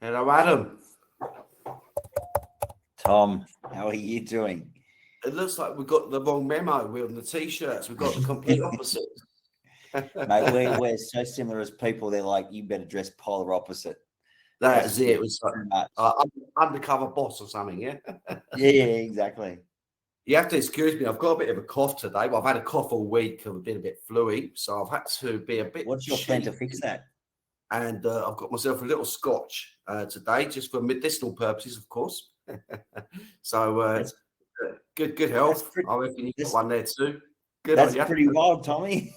Hello, Adam. Tom, how are you doing? It looks like we've got the wrong memo. We're on the T-shirts. We've got the complete opposite. Mate, we're so similar as people. They're like, you better dress polar opposite. That's it. It was like undercover boss or something, yeah? Yeah, exactly. You have to excuse me. I've got a bit of a cough today. Well, I've had a cough all week. I've been a bit fluey, so I've had to be a bit. What's your plan to fix that? And I've got myself a little scotch today, just for medicinal purposes, of course. So good health. I reckon you've got one there too. Good that's on you. pretty wild, Tommy.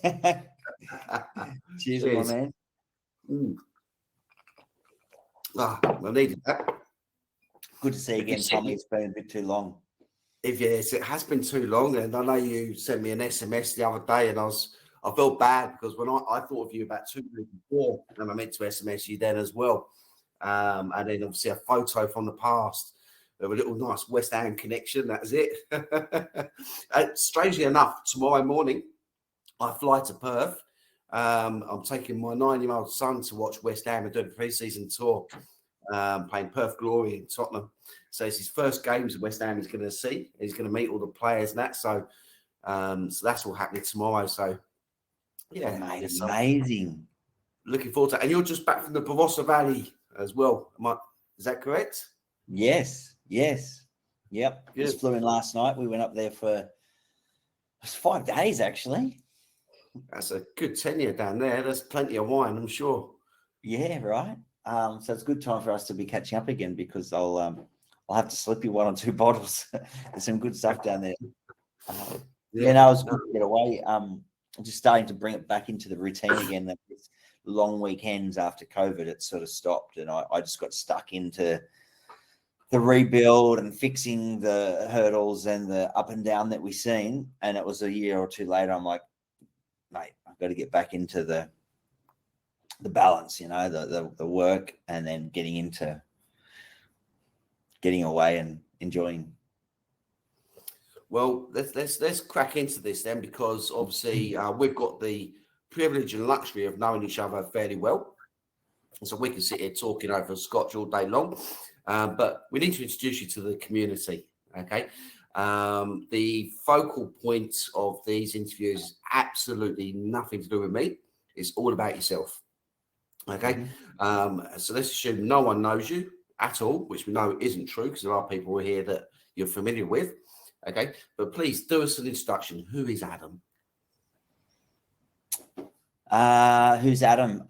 Cheers, my man. I needed that. Good to see you again, Tommy. It's been a bit too long. Yes, it has been too long. And I know you sent me an SMS the other day, and I felt bad because when I thought of you about 2 weeks before, and I meant to SMS you then as well. And then obviously a photo from the past of a little nice West Ham connection. That was it. Strangely enough, tomorrow morning I fly to Perth. I'm taking my 9-year-old son to watch West Ham and doing a pre-season tour, playing Perth Glory in Tottenham. So it's his first games at West Ham he's going to see. He's going to meet all the players and that. So that's all happening tomorrow. So yeah, mate, amazing. Looking forward to it. And you're just back from the Barossa Valley as well. Is that correct? Yes. Yep. Good. Just flew in last night. We went up there for 5 days, actually. That's a good tenure down there. There's plenty of wine, I'm sure. Yeah, right. So it's a good time for us to be catching up again because I'll have to slip you 1 or 2 bottles. There's some good stuff down there. It was good to get away. I'm just starting to bring it back into the routine again. That long weekends after COVID, it sort of stopped, and I just got stuck into the rebuild and fixing the hurdles and the up and down that we've seen. And it was a year or 2 later, I'm like, mate, I've got to get back into the balance, the work, and then getting away and enjoying. Well, let's crack into this then, because obviously we've got the privilege and luxury of knowing each other fairly well, and so we can sit here talking over a scotch all day long. But we need to introduce you to the community. Okay, the focal point of these interviews is absolutely nothing to do with me. It's all about yourself. Okay, so let's assume no one knows you at all, which we know isn't true because there are people here that you're familiar with. Okay, but please do us an introduction. Who is Adam? Who's Adam?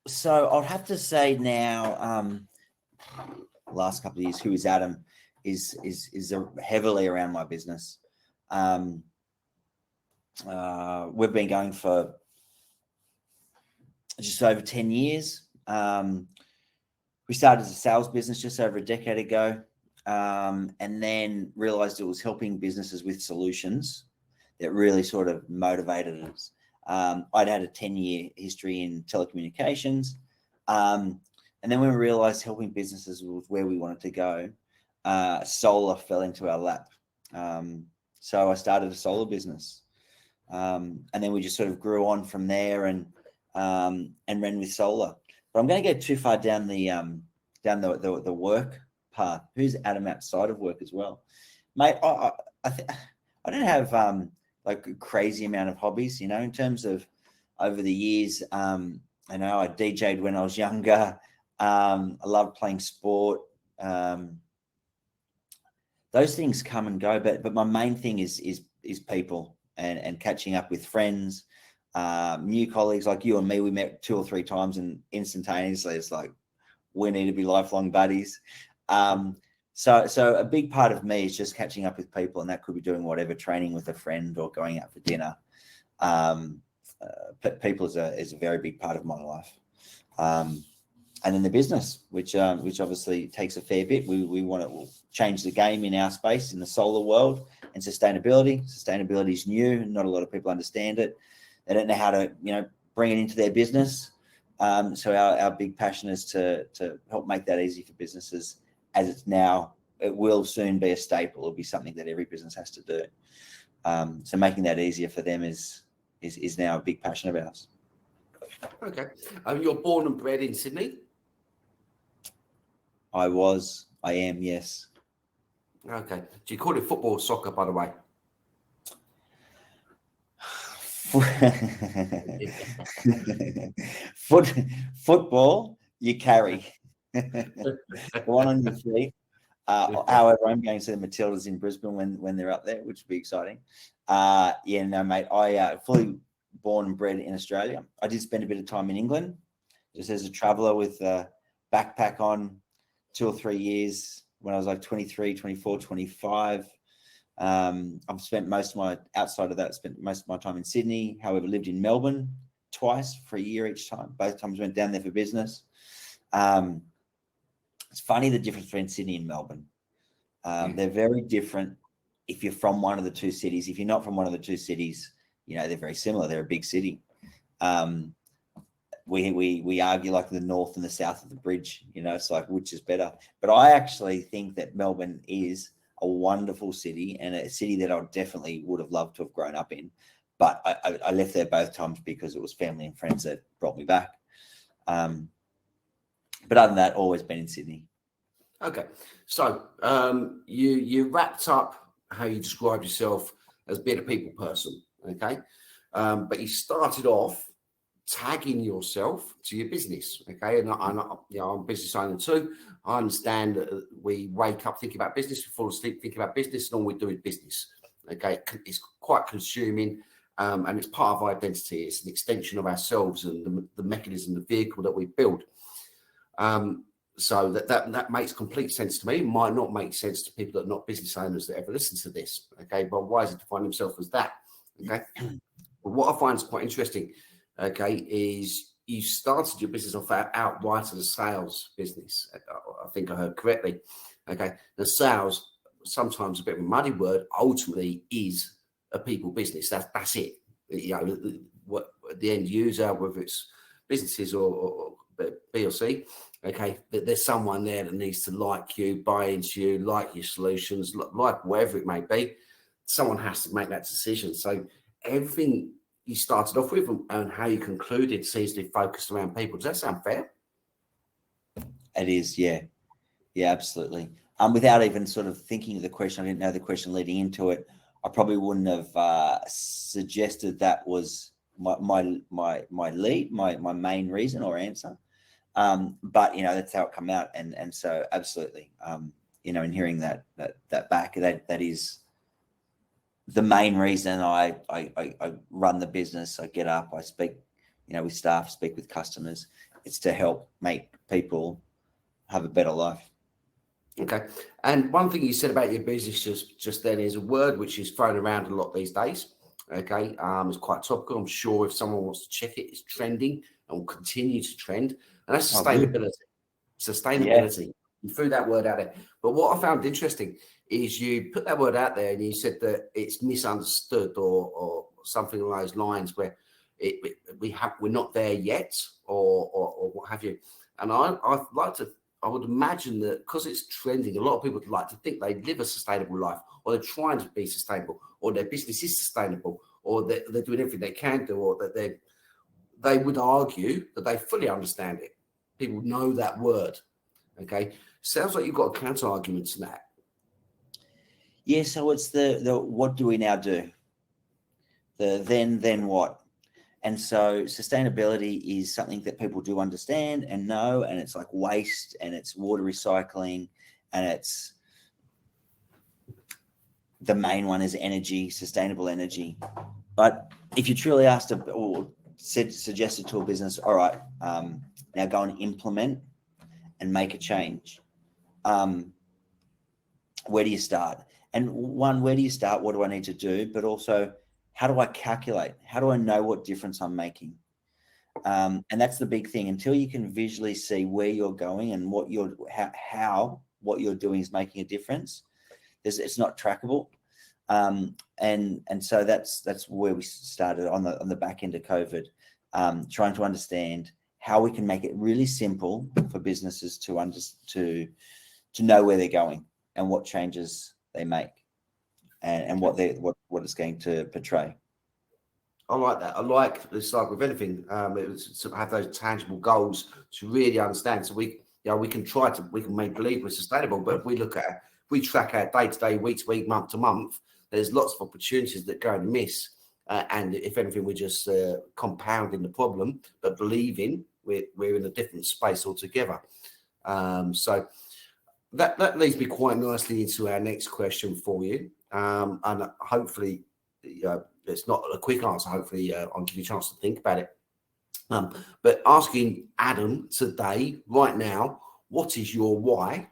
So I'd have to say now, last couple of years, who is Adam is heavily around my business. We've been going for just over 10 years. We started as a sales business just over a decade ago. And then realized it was helping businesses with solutions that really sort of motivated us. I'd had a 10-year history in telecommunications. And then when we realized helping businesses was where we wanted to go, solar fell into our lap. So I started a solar business. And then we just sort of grew on from there and ran with solar. But I'm going to go too far down the work path. Who's Adam outside of work as well, mate? I don't have like a crazy amount of hobbies, in terms of over the years. I know I DJ'd when I was younger. I love playing sport. Those things come and go, but my main thing is people and catching up with friends, new colleagues like you and me. We met 2 or 3 times and instantaneously it's like we need to be lifelong buddies. So a big part of me is just catching up with people, and that could be doing whatever, training with a friend or going out for dinner. People is a very big part of my life. And in the business, which obviously takes a fair bit. We want to change the game in our space in the solar world and sustainability. Sustainability is new. Not a lot of people understand it. They don't know how to, bring it into their business. So our big passion is to help make that easy for businesses. As it's now, it will soon be a staple. It'll be something that every business has to do. So making that easier for them is now a big passion of ours. Okay. You're born and bred in Sydney? I am, yes. Okay. Do you call it football or soccer, by the way? Football, you carry. The one on your feet. However, I'm going to see the Matildas in Brisbane when they're up there, which would be exciting. Yeah, no, mate. I fully born and bred in Australia. I did spend a bit of time in England, just as a traveller with a backpack on, 2 or 3 years when I was like 23, 24, 25. I've spent most of my time in Sydney. However, lived in Melbourne twice for a year each time. Both times went down there for business. It's funny the difference between Sydney and Melbourne. They're very different if you're from one of the two cities. If you're not from one of the two cities, they're very similar. They're a big city. We argue like the north and the south of the bridge, it's like which is better. But I actually think that Melbourne is a wonderful city and a city that I definitely would have loved to have grown up in. But I left there both times because it was family and friends that brought me back. But other than that, always been in Sydney. Okay. So you wrapped up how you described yourself as being a people person, okay? But you started off tagging yourself to your business, okay? And I'm a business owner too. I understand that we wake up thinking about business, we fall asleep thinking about business, and all we do is business, okay? It's quite consuming, and it's part of our identity. It's an extension of ourselves and the mechanism, the vehicle that we build. So that makes complete sense to me. It might not make sense to people that are not business owners that ever listen to this, okay? But why is it define himself as that, okay? But what I find is quite interesting, okay, is you started your business off outright as a sales business. I think I heard correctly, okay? The sales, sometimes a bit of a muddy word, ultimately is a people business. That's it. What the end user, whether it's businesses or B or C, okay, there's someone there that needs to like you, buy into you, like your solutions, like whatever it may be. Someone has to make that decision. So everything you started off with and how you concluded seems to be focused around people. Does that sound fair? It is, yeah. Yeah, absolutely. Without even sort of thinking of the question, I didn't know the question leading into it. I probably wouldn't have suggested that was my lead, my main reason or answer. But that's how it come out, and so absolutely, in hearing that back, that is the main reason I run the business. I get up, I speak, with staff, speak with customers. It's to help make people have a better life. Okay. And one thing you said about your business just then is a word which is thrown around a lot these days. Okay. It's quite topical. I'm sure if someone wants to check it, it's trending and will continue to trend. And that's sustainability. Sustainability. Yeah. You threw that word out there. But what I found interesting is you put that word out there and you said that it's misunderstood or something along those lines where we're not there yet or what have you. And I would imagine that because it's trending, a lot of people would like to think they live a sustainable life, or they're trying to be sustainable, or their business is sustainable, or they're doing everything they can do, or that they would argue that they fully understand it. People know that word. Okay. Sounds like you've got a counter argument to that. Yeah. So it's the what do we now do? The then what? And so sustainability is something that people do understand and know, and it's like waste and it's water recycling, and it's the main one is energy, sustainable energy. But if you truly asked or suggested to a business, all right, now go and implement and make a change. Where do you start? And one, where do you start? What do I need to do? But also, how do I calculate? How do I know what difference I'm making? And that's the big thing. Until you can visually see where you're going and what what you're doing is making a difference, it's not trackable. And so that's where we started on the back end of COVID, trying to understand how we can make it really simple for businesses to know where they're going and what changes they make. And what it's going to portray. I like that. I like this, like with anything, it's to have those tangible goals to really understand. So we we can make believe we're sustainable, but if we track our day to day, week to week, month to month, there's lots of opportunities that go and miss. And if anything, we're just compounding the problem, but believing we're in a different space altogether. So that leads me quite nicely into our next question for you. And hopefully, it's not a quick answer. Hopefully, I'll give you a chance to think about it. But asking Adam today, right now, what is your why?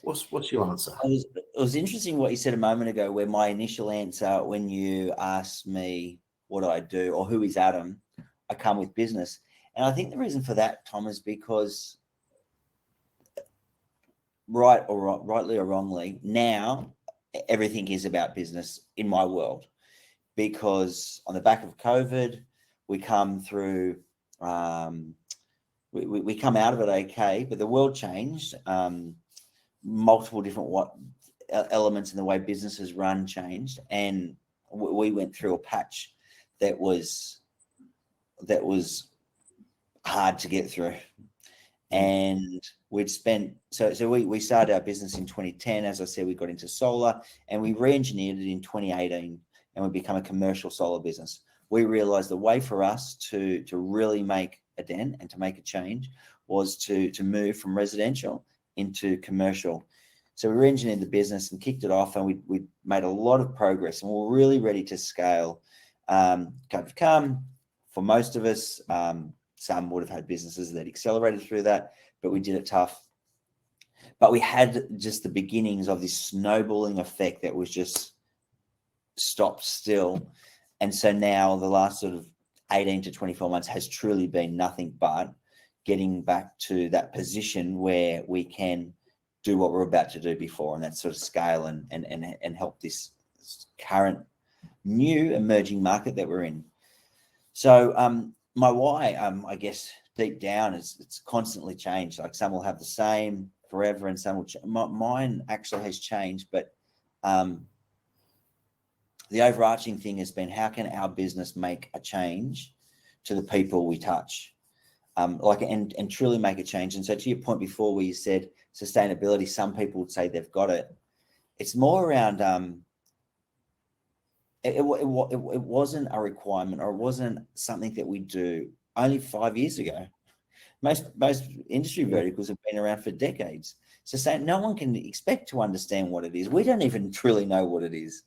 What's your answer? It was interesting what you said a moment ago, where my initial answer when you asked me what do I do or who is Adam, I come with business. And I think the reason for that, Tom, is because rightly or wrongly, now everything is about business in my world, because on the back of COVID, we come through, we come out of it okay, but the world changed. Multiple different elements in the way businesses run changed, and we went through a patch that was hard to get through. And we'd spent so we started our business in 2010. As I said, we got into solar, and we re-engineered it in 2018, and we become a commercial solar business. We realized the way for us to really make a dent and to make a change was to move from residential into commercial. So we re-engineered the business and kicked it off, and we made a lot of progress, and we're really ready to scale. COVID for most of us. Some would have had businesses that accelerated through that, but we did it tough. But we had just the beginnings of this snowballing effect that was just stopped still. And so now the last sort of 18 to 24 months has truly been nothing but getting back to that position where we can do what we're about to do before, and that sort of scale and help this current new emerging market that we're in. So my why, I guess deep down, it's constantly changed. Like some will have the same forever, and some will mine actually has changed, but the overarching thing has been, how can our business make a change to the people we touch? And truly make a change. And so to your point before, where you said sustainability, some people would say they've got it. It's more around it wasn't a requirement, or it wasn't something that we do only 5 years ago. Most industry verticals have been around for decades. So no one can expect to understand what it is. We don't even truly know what it is.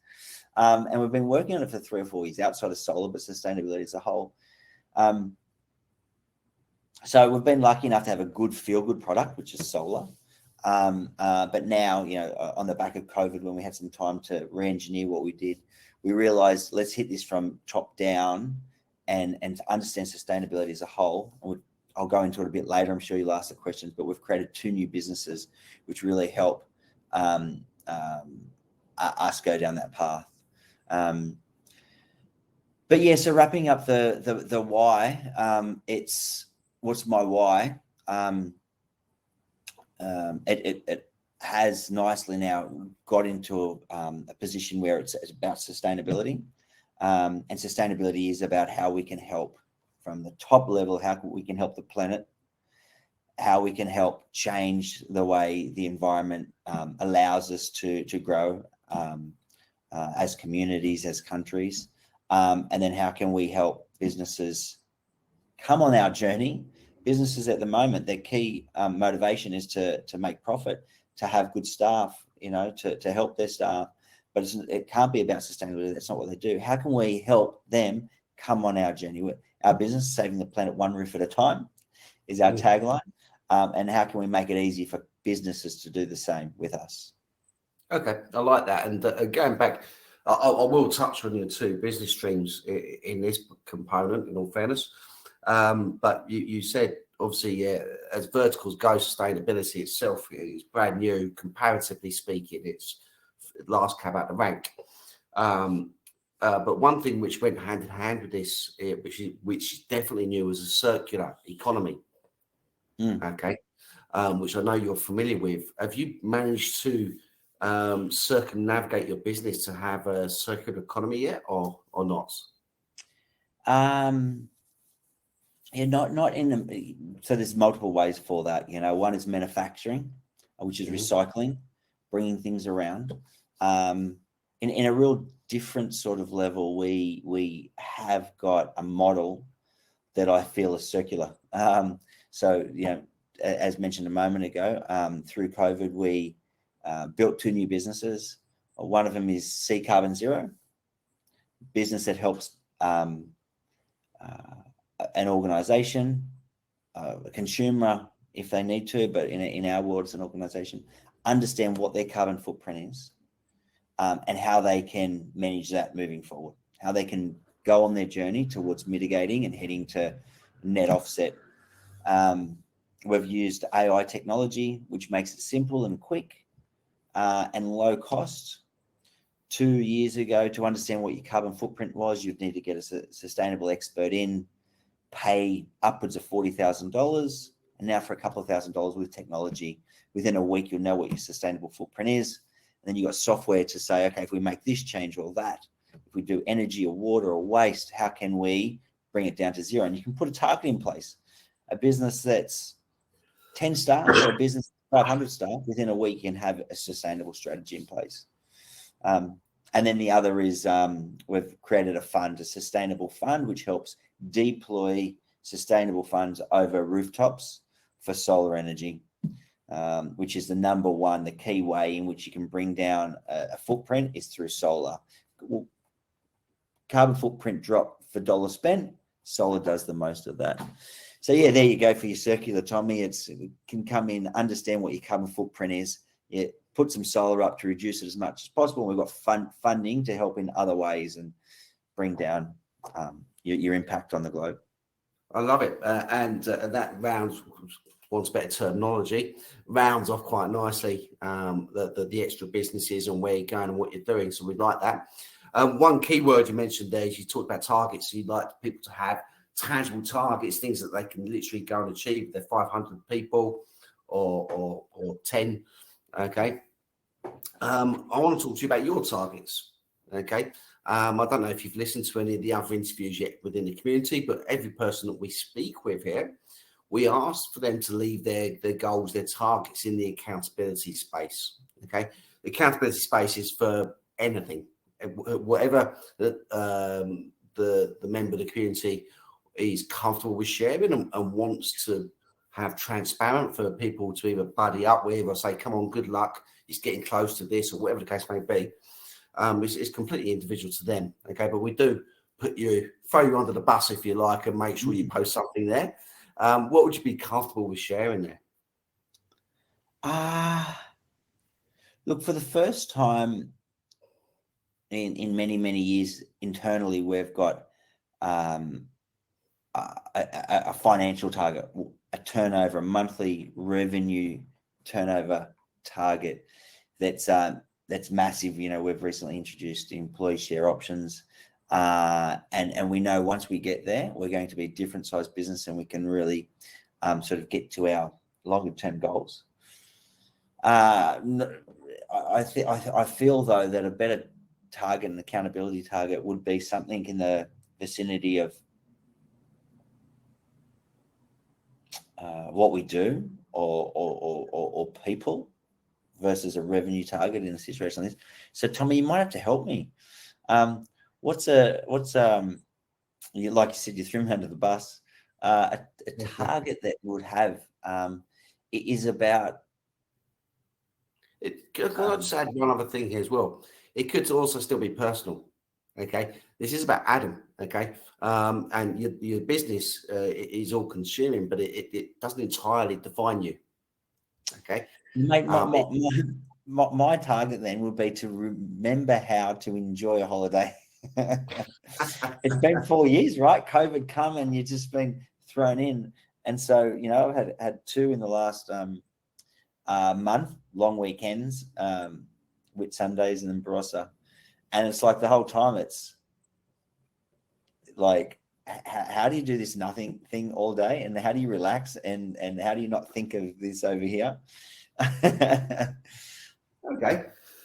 And we've been working on it for 3 or 4 years outside of solar, but sustainability as a whole. So we've been lucky enough to have a good feel-good product, which is solar. But now, on the back of COVID, when we had some time to re-engineer what we did, we realized, let's hit this from top down and to understand sustainability as a whole. I'll go into it a bit later. I'm sure you'll ask the questions, but we've created 2 new businesses which really help us go down that path. But yeah, so wrapping up the why, it's what's my why? It has nicely now got into a position where it's about sustainability, and sustainability is about how we can help from the top level, how we can help the planet, how we can help change the way the environment allows us to grow as communities, as countries, and then how can we help businesses come on our journey. Businesses at the moment, their key motivation is to make profit, to have good staff, to help their staff. But it can't be about sustainability. That's not what they do. How can we help them come on our journey? Our business, saving the planet one roof at a time, is our tagline. And how can we make it easy for businesses to do the same with us? Okay, I like that. And going back, I will touch on your 2 business streams in this component, in all fairness. But you said, obviously, as verticals go, sustainability itself is brand new, comparatively speaking. It's last cab out the rank. But one thing which went hand in hand with this, which is definitely new, was a circular economy. Okay, which I know you're familiar with. Have you managed to circumnavigate your business to have a circular economy yet, or not? Yeah, not in the, so there's multiple ways for that. One is manufacturing, which is recycling, bringing things around. In a real different sort of level, we have got a model that I feel is circular. So, as mentioned a moment ago, through COVID, we built 2 new businesses. One of them is C Carbon Zero, business that helps an organization, a consumer, if they need to, but in our world, it's an organization, understand what their carbon footprint is, and how they can manage that moving forward, how they can go on their journey towards mitigating and heading to net offset. We've used AI technology, which makes it simple and quick and low cost. 2 years ago, to understand what your carbon footprint was, you'd need to get a sustainable expert in, pay upwards of $40,000. And now for a couple of $1,000 with technology, within a week, you'll know what your sustainable footprint is. And then you've got software to say, okay, if we make this change or that, if we do energy or water or waste, how can we bring it down to zero? And you can put a target in place. A business that's 10 staff or a business 500 staff, within a week, you can have a sustainable strategy in place. And then the other is we've created a fund, a sustainable fund, which helps deploy sustainable funds over rooftops for solar energy, which is the number one, the key way in which you can bring down a footprint is through solar. Carbon footprint drop for dollar spent, solar does the most of that. So yeah, there you go for your circular, Tommy. It can come in, understand what your carbon footprint is. Put some solar up to reduce it as much as possible. We've got funding to help in other ways and bring down your impact on the globe. I love it. And that rounds, wants better terminology, rounds off quite nicely the extra businesses and where you're going and what you're doing. So we like that. One key word you mentioned there is you talked about targets. So you'd like people to have tangible targets, things that they can literally go and achieve. They're 500 people or 10. Okay. I want to talk to you about your targets. Okay. I don't know if you've listened to any of the other interviews yet within the community, but every person that we speak with here, we ask for them to leave their goals, their targets in the accountability space. Okay. The accountability space is for anything, whatever the member of the community is comfortable with sharing and wants to have transparent for people to either buddy up with or say, come on, good luck, it's getting close to this, or whatever the case may be. It's completely individual to them. Okay. But we do throw you under the bus, if you like, and make sure you post something there. What would you be comfortable with sharing there? Look, for the first time in many, many years internally, we've got a financial target, a turnover, a monthly revenue turnover target that's massive. We've recently introduced employee share options, and we know once we get there, we're going to be a different size business, and we can really sort of get to our longer term goals. I feel though that a better target and accountability target would be something in the vicinity of what we do or people versus a revenue target in a situation like this. So Tommy, you might have to help me. What's like you said, you threw me under the bus. A target that would have it is about. Can I just add one other thing here as well? It could also still be personal. Okay, this is about Adam. Okay, and your business is all consuming, but it doesn't entirely define you. Okay, my target then would be to remember how to enjoy a holiday. It's been 4 years, right? COVID come and you've just been thrown in, and so I've had 2 in the last month, long weekends, with Sundays and then Barossa. And it's like the whole time it's like, how do you do this nothing thing all day? And how do you relax? And how do you not think of this over here? Okay.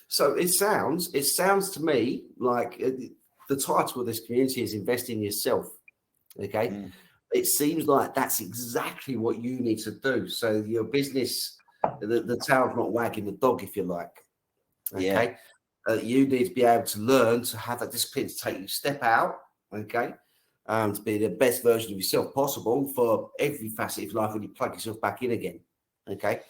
So it sounds to me like the title of this community is Invest in Yourself. Okay. it seems like that's exactly what you need to do. So your business, the tail's not wagging the dog, if you like. Okay. You need to be able to learn to have that discipline to take you step out. Okay. To be the best version of yourself possible for every facet of life when you plug yourself back in again. Okay.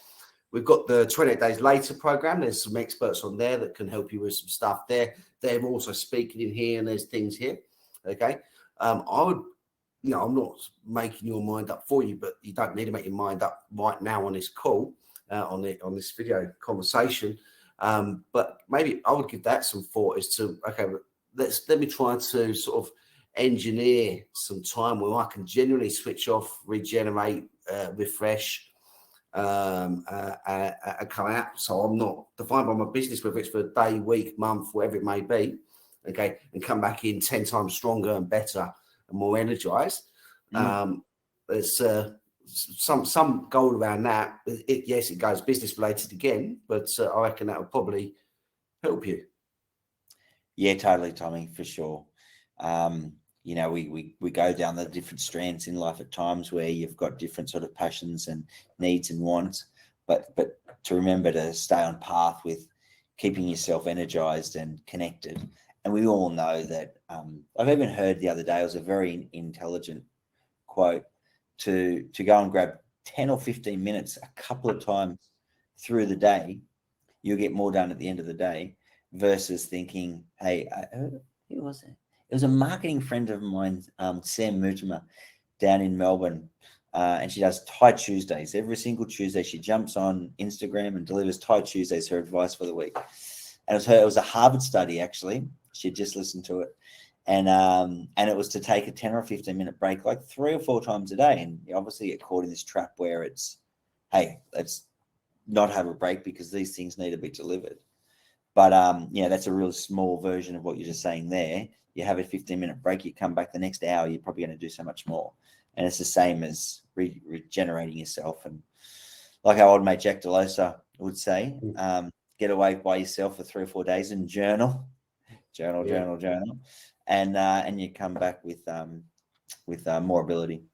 We've got the 28 Days Later program. There's some experts on there that can help you with some stuff there. They're also speaking in here, and there's things here. Okay. I would, I'm not making your mind up for you, but you don't need to make your mind up right now on this call, on this video conversation. But maybe I would give that some thought as to, okay, let me try to sort of engineer some time where I can genuinely switch off, regenerate, refresh, and come out. So I'm not defined by my business, whether it's for a day, week, month, whatever it may be. Okay, and come back in 10 times stronger and better and more energized. There's some goal around that. Yes, it goes business related again, but I reckon that will probably help you. Yeah, totally, Tommy, for sure. We go down the different strands in life at times where you've got different sort of passions and needs and wants, but to remember to stay on path with keeping yourself energized and connected. And we all know that. I've even heard the other day, it was a very intelligent quote, to go and grab 10 or 15 minutes a couple of times through the day, you'll get more done at the end of the day, versus thinking, hey, who was it? It was a marketing friend of mine, Sam Mutimer, down in Melbourne, and she does Thai Tuesdays. Every single Tuesday, she jumps on Instagram and delivers Thai Tuesdays, her advice for the week. And it was a Harvard study, actually. She'd just listened to it. And it was to take a 10 or 15-minute break like 3 or 4 times a day. And you obviously get caught in this trap where it's, hey, let's not have a break because these things need to be delivered. But, that's a real small version of what you're just saying there. You have a 15-minute break, you come back the next hour, you're probably going to do so much more. And it's the same as regenerating yourself. And like our old mate Jack Delosa would say, get away by yourself for 3 or 4 days and journal, and you come back with more ability.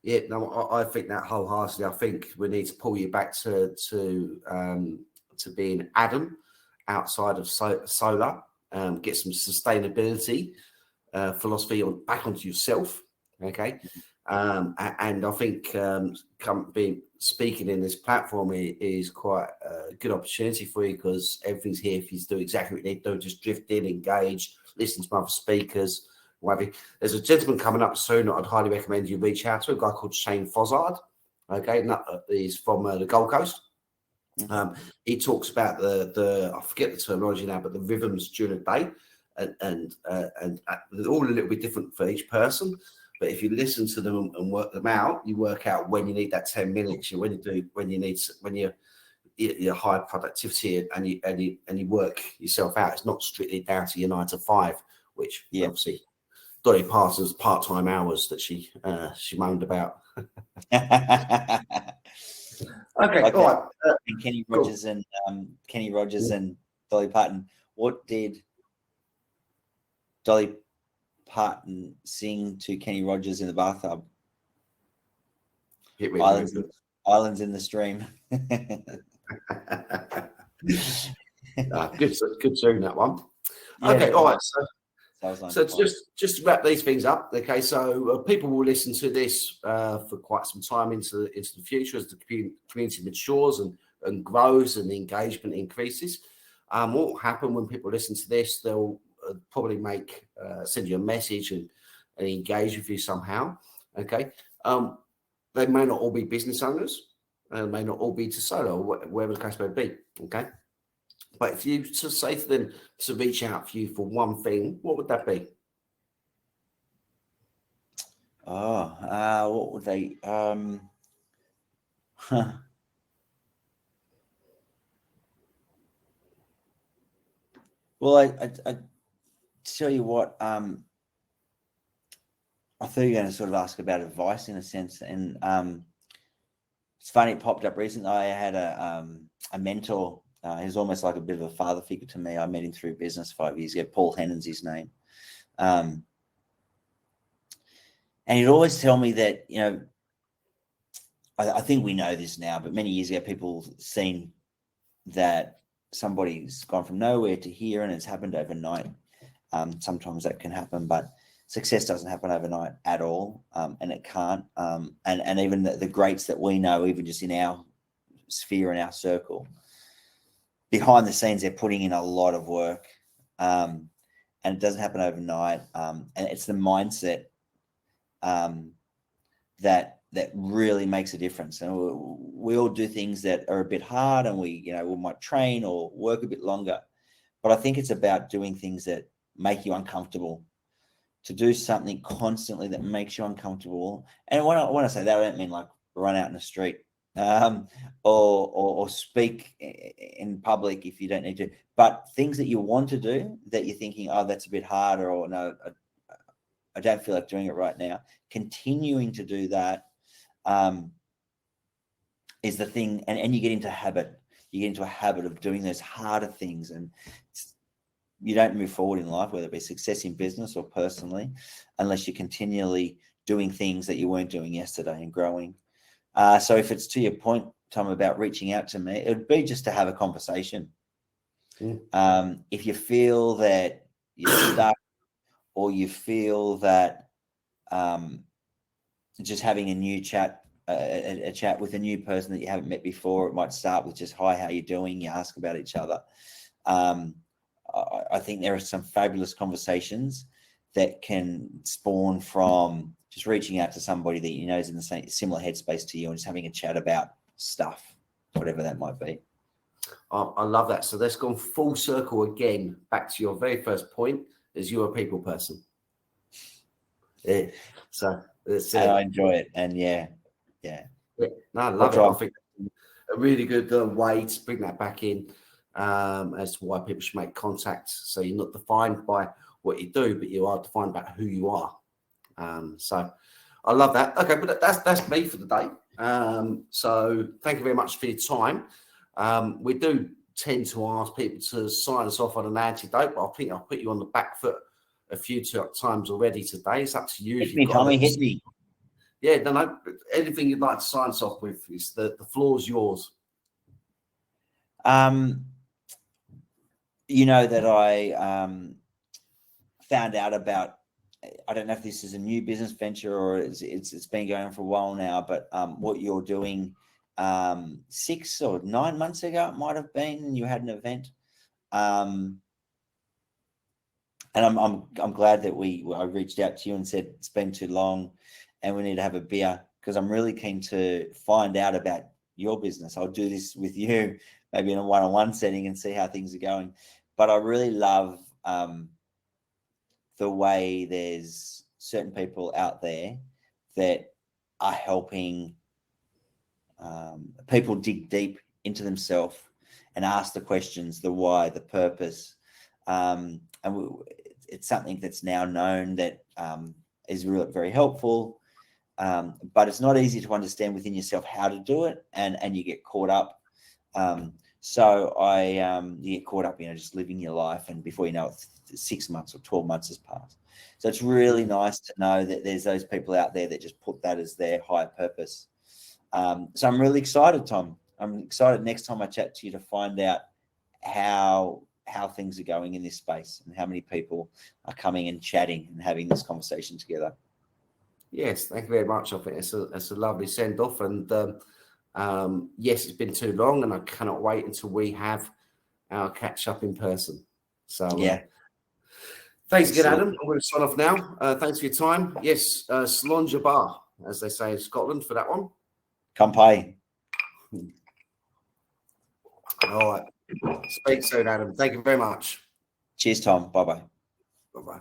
Yeah, no, I think that wholeheartedly. I think we need to pull you back to being Adam outside of solar. Get some sustainability philosophy back onto yourself. Okay. And I think speaking in this platform is quite a good opportunity for you, because everything's here for you to do exactly what you need to do. Just drift in, engage, listen to other speakers, whatever. There's a gentleman coming up soon that I'd highly recommend you reach out to, a guy called Shane Fozzard. Okay, and he's from the Gold Coast. He talks about the I forget the terminology now, but the rhythms during the day, and all a little bit different for each person. But if you listen to them and work them out, you work out when you need that 10 minutes. When you're high productivity and you work yourself out. It's not strictly down to your 9 to 5, which obviously Dolly Parsons' part-time hours that she moaned about. Okay, like all right. And Kenny Rogers and Dolly Parton. What did Dolly Parton sing to Kenny Rogers in the bathtub? Islands in the Stream. Good tune, that one. Okay, all right. So just to wrap these things up, okay, so people will listen to this for quite some time into the future as the community matures and grows and the engagement increases. What will happen when people listen to this, they'll probably send you a message and engage with you somehow, okay? They may not all be business owners, may not all be to solo, or wherever the case may be, okay? But if you to say to them to reach out for you for one thing, what would that be? What would they? Well, I tell you what. I thought you were going to sort of ask about advice in a sense, and it's funny. It popped up recently. I had a mentor. He's almost like a bit of a father figure to me. I met him through business 5 years ago. Paul Hennon's his name. And And he'd always tell me that, I think we know this now, but many years ago, people seen that somebody's gone from nowhere to here, and it's happened overnight. Sometimes that can happen, but success doesn't happen overnight at all, and it can't. And even the greats that we know, even just in our sphere, in our circle, behind the scenes, they're putting in a lot of work, and it doesn't happen overnight. And it's the mindset that really makes a difference. And we all do things that are a bit hard, and we might train or work a bit longer. But I think it's about doing things that make you uncomfortable. To do something constantly that makes you uncomfortable. And when I say that, I don't mean like run out in the street, or speak in public if you don't need to. But things that you want to do that you're thinking, oh, that's a bit harder, or no, I don't feel like doing it right now. Continuing to do that is the thing, and you get into habit. You get into a habit of doing those harder things, and you don't move forward in life, whether it be success in business or personally, unless you're continually doing things that you weren't doing yesterday and growing. So if it's to your point, Tom, about reaching out to me, it would be just to have a conversation. If you feel that you're stuck, or you feel that just having a new chat, a chat with a new person that you haven't met before, it might start with just, hi, how you doing? You ask about each other. I think there are some fabulous conversations that can spawn from just reaching out to somebody that is in the same similar headspace to you, and just having a chat about stuff, whatever that might be. I love that. So that's gone full circle again, back to your very first point, is you're a people person. Yeah. So that's it. I enjoy it. And yeah. No, I love it. I think a really good way to bring that back in, as to why people should make contact. So you're not defined by what you do, but you are defined by who you are. So I love that. Okay, but that's me for the day. So thank you very much for your time. We do tend to ask people to sign us off on an antidote, but I think I'll put you on the back foot a few times already today. It's up to you. Hit me, Tommy, hit me. Yeah, no, anything you'd like to sign us off with, is the floor's yours. That I found out about, I don't know if this is a new business venture or it's been going on for a while now, but what you're doing 6 or 9 months ago, it might have been, you had an event. And I'm glad that I reached out to you and said it's been too long and we need to have a beer, because I'm really keen to find out about your business. I'll do this with you, maybe in a one-on-one setting, and see how things are going. But I really love the way there's certain people out there that are helping people dig deep into themselves and ask the questions, the why, the purpose. It's something that's now known that is really very helpful, but it's not easy to understand within yourself how to do it, and you get caught up. You get caught up, just living your life, and before you know it, 6 months or 12 months has passed. So it's really nice to know that there's those people out there that just put that as their higher purpose. So I'm really excited, Tom. I'm excited next time I chat to you to find out how things are going in this space and how many people are coming and chatting and having this conversation together. Yes, thank you very much. I think it's a lovely send off, and yes, it's been too long, and I cannot wait until we have our catch up in person. So yeah, thanks again, Adam. I'm going to sign off now. Thanks for your time. Yes, Slonja Bar, as they say in Scotland, for that one. Kampai. All right. Speak soon, Adam. Thank you very much. Cheers, Tom. Bye-bye. Bye-bye.